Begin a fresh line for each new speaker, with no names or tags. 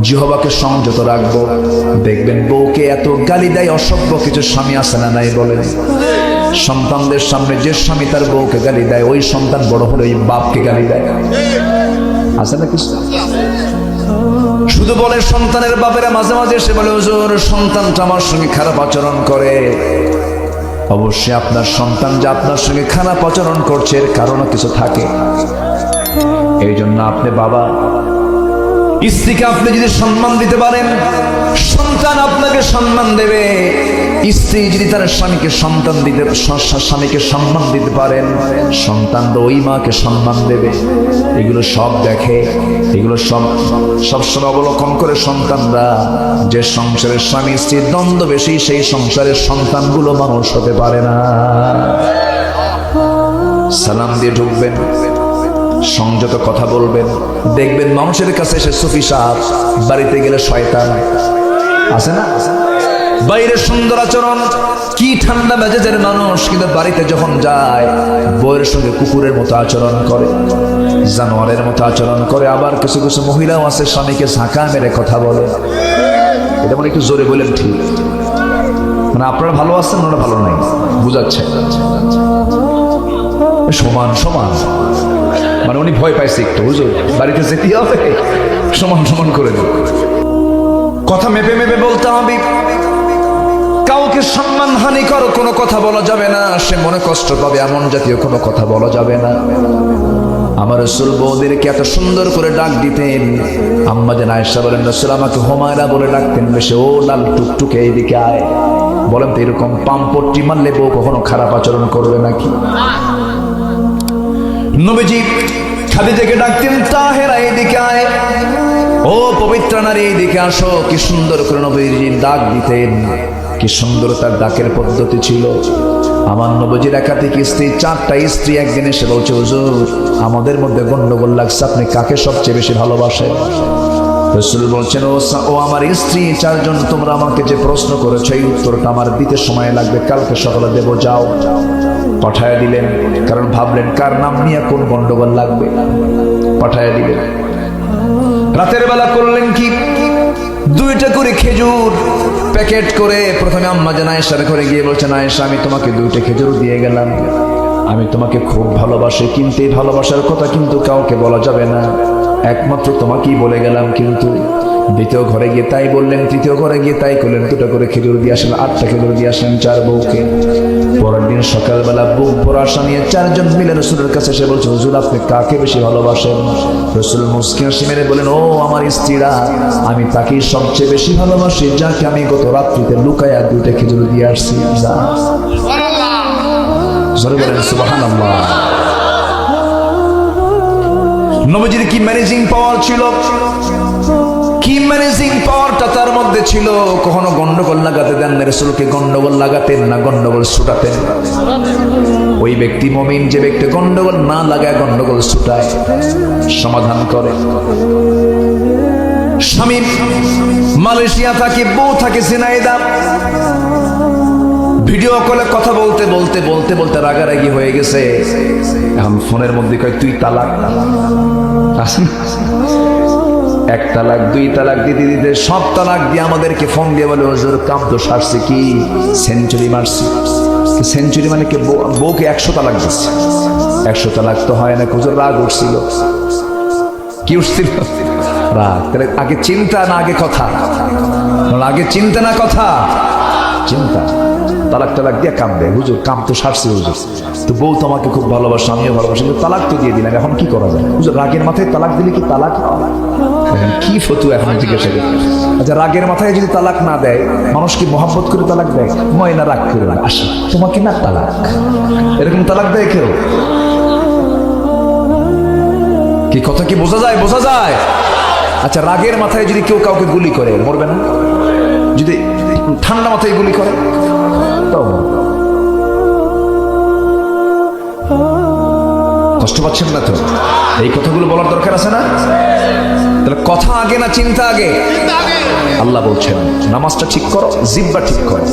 জিহ্বাকে সংযত রাখবো। দেখবেন বউকে এত গালি দেয়, অসভ্য কিছু স্বামী আছে না নাই বলেন? সন্তানদের সামনে যে স্বামী তার বউকে গালি দেয়, ওই সন্তান বড় হলে ওই বাপকে গালি দেয়, আছে না কিছু? শুধু বলে সন্তানের বাপেরা মাঝে মাঝে এসে বলে, হুজুর সন্তানটা আমার সঙ্গে খারাপ আচরণ করে। অবশ্যই আপনার সন্তান যে আপনার সঙ্গে খারাপ আচরণ করছে এর কারণও কিছু থাকে। এই জন্য আপনি বাবা, স্ত্রীকে আপনি যদি সম্মান দিতে পারেন, সন্তান আপনাকে সম্মান দেবে। স্ত্রী যদি তার স্বামীকে স্বামীকে সম্মান দিতে পারেন, সন্তান তো ওই মাকে সম্মান দেবে। এগুলো সব দেখে, এগুলো সবসময় অবলোকন করে সন্তানরা। যে সংসারের স্বামী স্ত্রীর দ্বন্দ্ব বেশি, সেই সংসারের সন্তানগুলো মানুষ হতে পারে না। সালাম দিয়ে ঢুকবেন, সংযত কথা বলবেন। দেখবেন মানুষের কাছে এসে সুফি সাহেব, বাড়িতে গেলে শয়তান, আছে না? বাইরে সুন্দর আচরণ, কি ঠান্ডা মেজাজের মানুষ, কিন্তু বাড়িতে যখন যায় বউয়ের সঙ্গে কুকুরের মতো আচরণ করে, জানোয়ারের মতো আচরণ করে। আবার কিছু কিছু মহিলাও আছে স্বামীকে ঝাঁকা মেরে কথা বলে। এটা মানে একটু জোরে বলেন ঠিক, মানে আপনারা ভালো আছেন, ওরা ভালো নাই, বুঝাচ্ছে সমান সমান, মানে উনি ভয় পাইছে একটু, হুজুর বাড়িতে যেতে হবে, সমান সমান করে দেব। কথা মেপে মেপে বলতে হবে। কাউকে সম্মান হানিকর কোনো কথা বলা যাবে না, সে মনে কষ্ট পাবে এমন জাতীয় কোনো কথা বলা যাবে না। আমার রাসূল বউদেরকে এত সুন্দর করে ডাক দিতেন। আম্মা জান আয়েশা বলেন, রাসূল আমাকে হুমায়রা বলে ডাকতেন বেশি। ও লাল টুকটুকে এইদিকে আয়। বলেন তো এরকম পাম্পট্টি মারলে বউ কখনো খারাপ আচরণ করবে নাকি? নবীজি খাদিজাকে ডাকতেন, তাহেরা এইদিকে আয়, ও পবিত্র নারী এইদিকে আসো। কি সুন্দর করে নবীজি ডাক দিতেন, কি সুন্দর তার ডাকের পদ্ধতি ছিল। আমার নবীজির একাধিক স্ত্রী, 4টা স্ত্রী একদিন এসে বলছে, হুজুর আমাদের মধ্যে গন্ডগোল লাগছে, আপনি কাকে সবচেয়ে বেশি ভালোবাসেন? রাসূল বলছেন, ও আমার স্ত্রী 4 জন, তোমরা আমাকে যে প্রশ্ন করেছো এই উত্তরটা আমার দিতে সময় লাগবে, কালকে সকালে দেব, যাও। পাঠায় দিলেন, কারণ ভাবলেন কার নাম নিয়ে কোন গন্ডগোল লাগবে, পাঠায় দিলেন। রাতের বেলা করলেন কি, 2টা করে খেজুর প্যাকেট করে প্রথমে আম্মা জান আয়েশার ঘরে গিয়ে বলছেন, আয়েশা আমি তোমাকে 2টা খেজুর দিয়ে গেলাম, আমি তোমাকে খুব ভালোবাসি, কিন্তু এই ভালোবাসার কথা কিন্তু কাউকে বলা যাবে না, একমাত্র তোমাকেই বলে গেলাম। কিন্তু দ্বিতীয় ঘরে গিয়ে তাই বললেন, তৃতীয় ঘরে গিয়ে তাই করলেন। 2টা করে খেজুর দিয়ে আসলেন, 8টা খেজুর দিয়ে আসলেন 4 বউকে। পরের দিন সকালবেলা বুক ভরা আশা নিয়ে 4 জন মিলে রাসূলের কাছে এসে বলছে, হুজুর আপনি কাকে বেশি ভালোবাসেন? রাসূল মুস্কি হাসি মেরে বলেন, ও আমার স্ত্রীরা, আমি তাকেই সবচেয়ে বেশি ভালোবাসি যাকে আমি গত রাত্রিতে লুকায়া 2টা খেজুর দিয়ে আসছি। জোরে বলেন সুবহানাল্লাহ। নবীজির কি ম্যানেজিং পাওয়ার ছিল, কি ম্যানেজিং পাওয়ারটা তার মধ্যে ছিল। কখনো গন্ডগোল লাগাতে দেন না, রাসূলকে গন্ডগোল লাগাতেন না, গন্ডগোল ছুটাতেন। ওই ব্যক্তি মুমিন যে ব্যক্তি গন্ডগোল না লাগায় গন্ডগোল ছুটায়, সমাধান করে। স্বামী মালয়েশিয়া থাকে, বউ থাকে ঝিনাইদহ। ভিডিও কলে কথা বলতে বলতে বলতে বলতে রাগারাগি হয়ে গেছে। এখন ফোনের মধ্যে কয়, তুই তালাক। 1 তালাক 2 তালাক দিতে দিতে সব তালাক দিয়ে আমাদেরকে ফোন দিয়ে বলে, হুজুর কাম তো সারছে, কি সেঞ্চুরি মারছি। সেঞ্চুরি মানে কি, বউকে 100 তালাক দিচ্ছে। 100 তালাক তো হয় না, হুজুর রাগ উঠছিল। কি উঠছিল? রাগ। তাহলে আগে চিন্তা না আগে কথা? আগে চিন্তা না কথা? চিন্তা। তালাক টালাক দিয়ে কাঁদবে, হুজুর কাম তো সারছে, হুজুর তো বউ তো আমাকে খুব ভালোবাসে, আমিও ভালোবাসি, তালাক তো দিয়ে দিলাম, এখন কি করা যায়? হুজুর রাগের মাথায় তালাক দিলে কি তালাক? কি ফতুয়া এখন জিজ্ঞাসা করি। আচ্ছা রাগের মাথায় যদি তালাক না দেয়, মানুষ কি মহব্বত করে তালাক দেয়? ময়না রাগ করে না, আসে তোমাকে না তালাক, এরকম তালাক দেয় কেউ? কি কথা কি বোঝা যায়? বোঝা যায়? আচ্ছা রাগের মাথায় যদি কেউ কাউকে গুলি করে, মরবে না? যদি ঠান্ডা মাথায় গুলি করে, কষ্ট পাচ্ছেন না তো? এই কথাগুলো বলার দরকার আছে না? তাহলে কথা আগে না চিন্তা আগে? আল্লাহ বলছেন নামাজটা ঠিক করো, জিহ্বা ঠিক করো।